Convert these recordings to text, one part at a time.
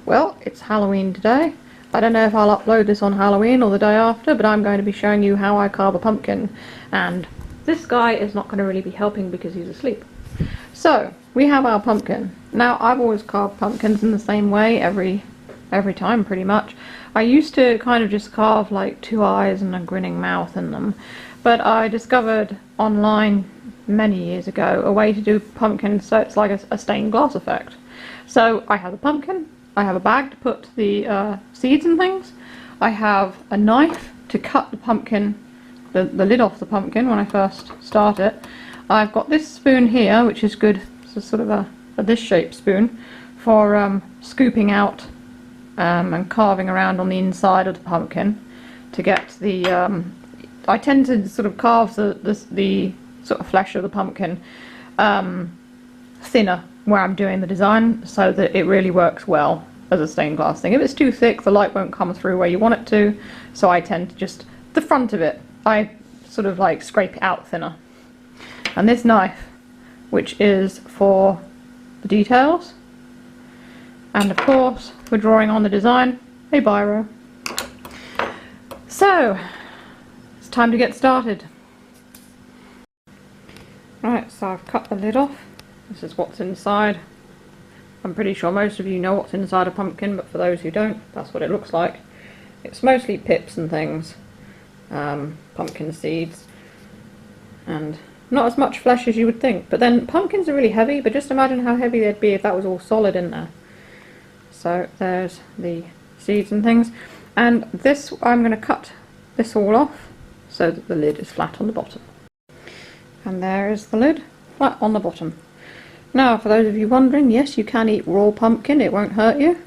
Well, it's Halloween today. I don't know if I'll upload this on Halloween or the day after, but I'm going to be showing you how I carve a pumpkin. And this guy is not going to really be helping because he's asleep. So, we have our pumpkin. Now, I've always carved pumpkins in the same way every time, pretty much. I used to kind of just carve like two eyes and a grinning mouth in them. But I discovered online many years ago a way to do pumpkins so it's like a stained glass effect. So, I have a pumpkin. I have a bag to put the seeds and things. I have a knife to cut the pumpkin, the lid off the pumpkin when I first start it. I've got this spoon here, which is good. It's sort of a this shaped spoon for scooping out and carving around on the inside of the pumpkin to get the. I tend to sort of carve the sort of flesh of the pumpkin thinner where I'm doing the design so that it really works well as a stained glass thing. If it's too thick, the light won't come through where you want it to, so I tend to just, the front of it, I sort of like scrape it out thinner. And this knife, which is for the details, and of course, for drawing on the design, a biro. So, it's time to get started. Right, so I've cut the lid off. This is what's inside. I'm pretty sure most of you know what's inside a pumpkin, but for those who don't, that's what it looks like. It's mostly pips and things, pumpkin seeds, and not as much flesh as you would think. But then pumpkins are really heavy, but just imagine how heavy they'd be if that was all solid in there. So there's the seeds and things, and this, I'm going to cut this all off so that the lid is flat on the bottom. And there is the lid, flat on the bottom. Now, for those of you wondering, yes, you can eat raw pumpkin, it won't hurt you.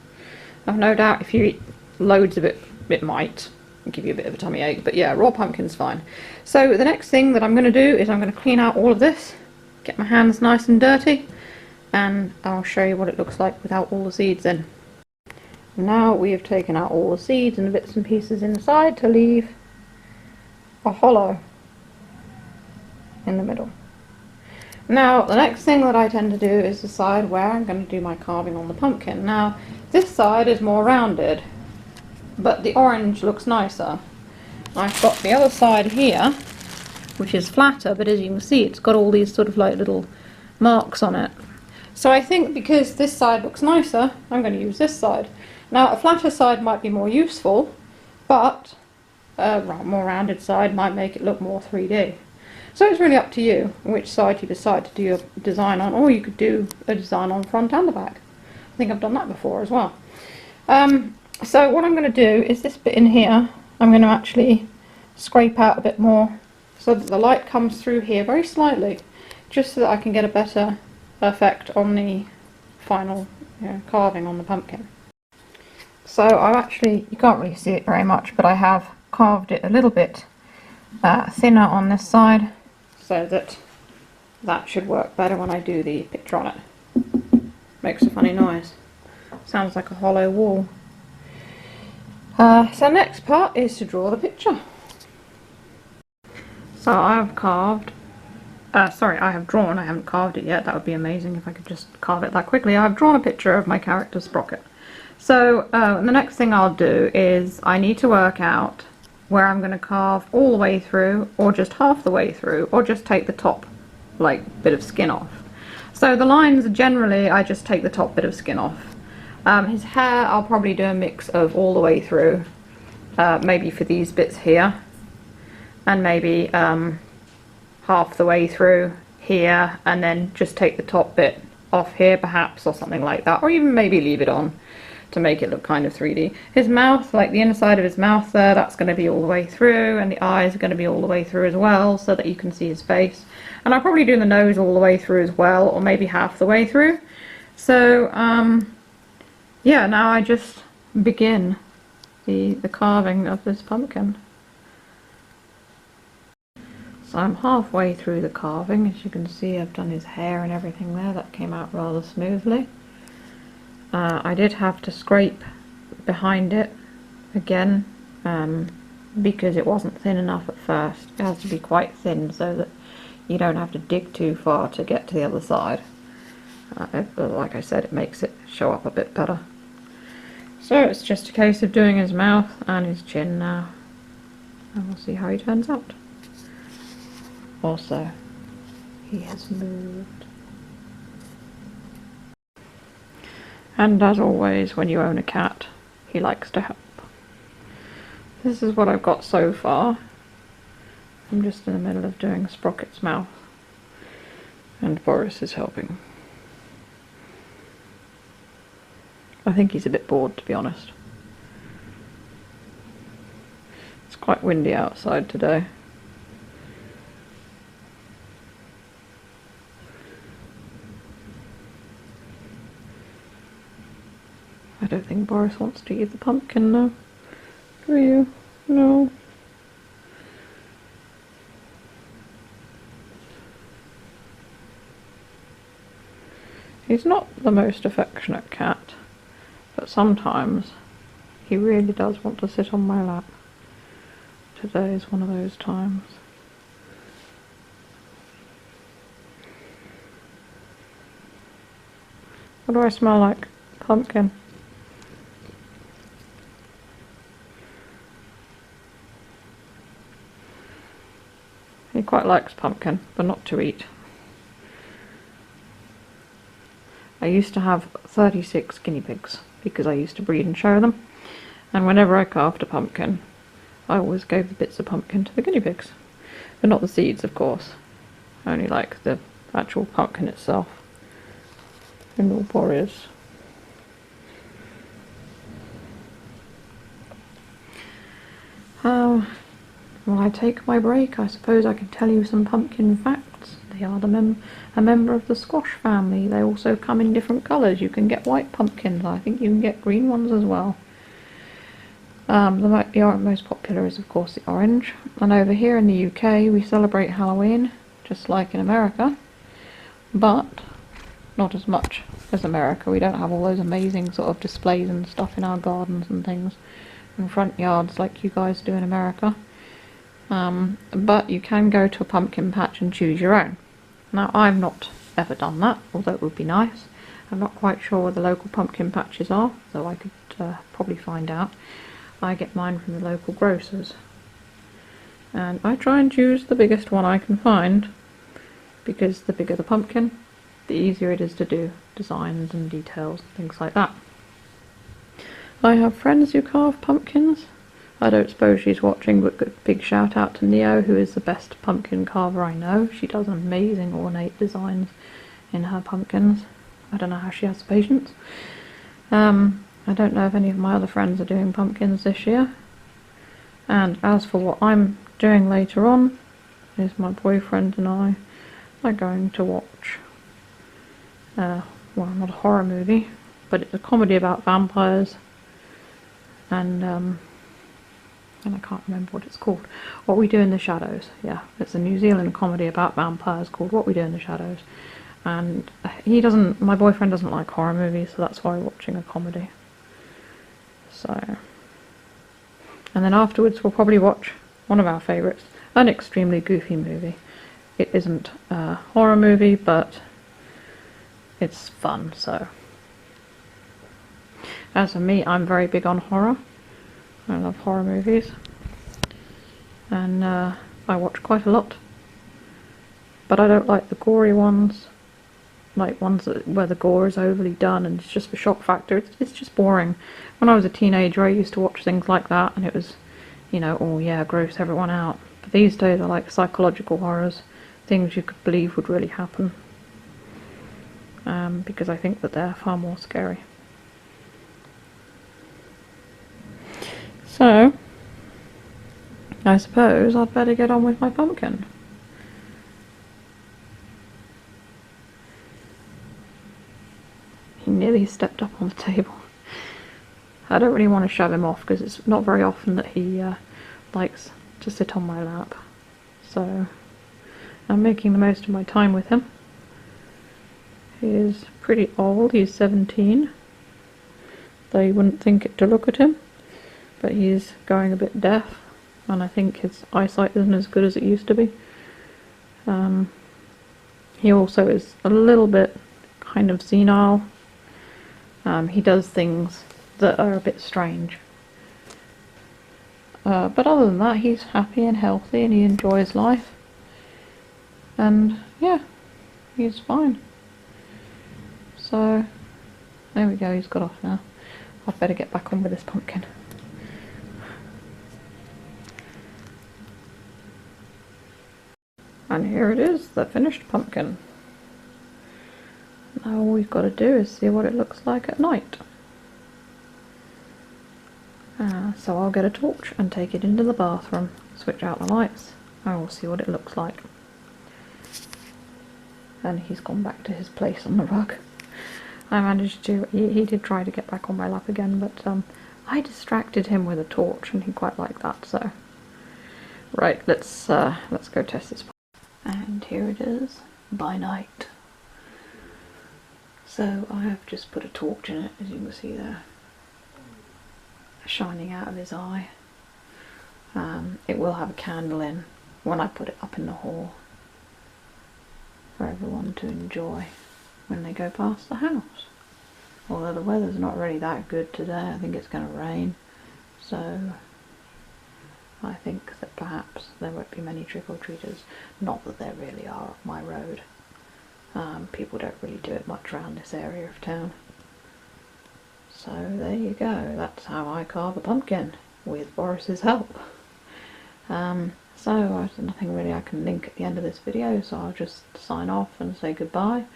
I've no doubt if you eat loads of it, it might give you a bit of a tummy ache, but yeah, raw pumpkin's fine. So the next thing that I'm going to do is I'm going to clean out all of this, get my hands nice and dirty, and I'll show you what it looks like without all the seeds in. Now we have taken out all the seeds and the bits and pieces inside to leave a hollow in the middle. Now, the next thing that I tend to do is decide where I'm going to do my carving on the pumpkin. Now, this side is more rounded, but the orange looks nicer. I've got the other side here, which is flatter, but as you can see, it's got all these sort of like little marks on it. So I think because this side looks nicer, I'm going to use this side. Now, a flatter side might be more useful, but a more rounded side might make it look more 3D. So it's really up to you which side you decide to do your design on, or you could do a design on front and the back. I think I've done that before as well. So what I'm going to do is this bit in here, I'm going to actually scrape out a bit more so that the light comes through here very slightly, just so that I can get a better effect on the final carving on the pumpkin. So I've actually, you can't really see it very much, but I have carved it a little bit thinner on this side, so that should work better when I do the picture on it. Makes a funny noise. Sounds like a hollow wall. So next part is to draw the picture. So I have carved, sorry, I have drawn, I haven't carved it yet. That would be amazing if I could just carve it that quickly. I've drawn a picture of my character Sprocket. So the next thing I'll do is I need to work out where I'm going to carve all the way through, or just half the way through, or just take the top like bit of skin off. So the lines, generally I just take the top bit of skin off. His hair, I'll probably do a mix of all the way through, maybe for these bits here, and maybe half the way through here, and then just take the top bit off here perhaps, or something like that, or even maybe leave it on to make it look kind of 3D. His mouth, like the inside of his mouth there, that's going to be all the way through, and the eyes are going to be all the way through as well, so that you can see his face. And I'll probably do the nose all the way through as well, or maybe half the way through. So yeah, now I just begin the carving of this pumpkin. So I'm halfway through the carving. As you can see, I've done his hair and everything there. That came out rather smoothly. I did have to scrape behind it again because it wasn't thin enough at first. It has to be quite thin so that you don't have to dig too far to get to the other side. Like I said, it makes it show up a bit better. So it's just a case of doing his mouth and his chin now, and we'll see how he turns out. Also, he has moved. And as always, when you own a cat, he likes to help. This is what I've got so far. I'm just in the middle of doing Sprocket's mouth, and Borris is helping. I think he's a bit bored, to be honest. It's quite windy outside today. I don't think Borris wants to eat the pumpkin now. Do you? No. He's not the most affectionate cat, but sometimes he really does want to sit on my lap. Today is one of those times. What do I smell like? Pumpkin. He quite likes pumpkin, but not to eat. I used to have 36 guinea pigs because I used to breed and show them, and whenever I carved a pumpkin I always gave the bits of pumpkin to the guinea pigs, but not the seeds, of course. Only like the actual pumpkin itself. And all Borris. While I take my break, I suppose I can tell you some pumpkin facts. They are a member of the squash family. They also come in different colours. You can get white pumpkins. I think you can get green ones as well. The most popular is, of course, the orange. And over here in the UK, we celebrate Halloween, just like in America, but not as much as America. We don't have all those amazing sort of displays and stuff in our gardens and things and front yards like you guys do in America. But you can go to a pumpkin patch and choose your own. Now, I've not ever done that, although it would be nice. I'm not quite sure where the local pumpkin patches are, though I could probably find out. I get mine from the local grocers. And I try and choose the biggest one I can find, because the bigger the pumpkin, the easier it is to do designs and details and things like that. I have friends who carve pumpkins. I don't suppose she's watching, but good big shout out to Neo, who is the best pumpkin carver I know. She does amazing ornate designs in her pumpkins. I don't know how she has the patience. I don't know if any of my other friends are doing pumpkins this year. And as for what I'm doing later on, is my boyfriend and I are going to watch, well, not a horror movie, but it's a comedy about vampires, and I can't remember what it's called. What We Do in the Shadows. Yeah, it's a New Zealand comedy about vampires called What We Do in the Shadows. And my boyfriend doesn't like horror movies, so that's why we're watching a comedy. So, and then afterwards we'll probably watch one of our favourites, an extremely goofy movie. It isn't a horror movie, but it's fun, so. As for me, I'm very big on horror. I love horror movies, and I watch quite a lot, but I don't like the gory ones, like ones where the gore is overly done and it's just for shock factor. It's just boring. When I was a teenager I used to watch things like that and it was, you know, oh yeah, gross everyone out. But these days I like psychological horrors, things you could believe would really happen, because I think that they're far more scary. So, I suppose I'd better get on with my pumpkin. He nearly stepped up on the table. I don't really want to shove him off because it's not very often that he likes to sit on my lap. So, I'm making the most of my time with him. He is pretty old, he's 17. Though you wouldn't think it to look at him. But he's going a bit deaf, and I think his eyesight isn't as good as it used to be. He also is a little bit kind of senile. He does things that are a bit strange. But other than that, he's happy and healthy and he enjoys life. And yeah, he's fine. So there we go, he's got off now. I'd better get back on with this pumpkin. And here it is, the finished pumpkin. Now all we've got to do is see what it looks like at night. So I'll get a torch and take it into the bathroom, switch out the lights, and we'll see what it looks like. And he's gone back to his place on the rug. I managed to, he did try to get back on my lap again, but I distracted him with a torch and he quite liked that, so. Right, let's go test this. And here it is, by night. So I have just put a torch in it, as you can see there, shining out of his eye. It will have a candle in when I put it up in the hall for everyone to enjoy when they go past the house. Although the weather's not really that good today, I think it's going to rain, so I think that perhaps there won't be many trick-or-treaters. Not that there really are up my road. People don't really do it much around this area of town. So there you go, that's how I carve a pumpkin, with Boris's help. So there's nothing really I can link at the end of this video, so I'll just sign off and say goodbye.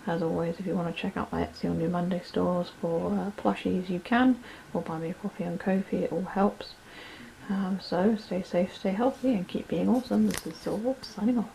As always, if you want to check out my Etsy or New Monday stores for plushies, you can, or buy me a coffee on Ko-fi, it all helps. So stay safe, stay healthy, and keep being awesome. This is Silver signing off.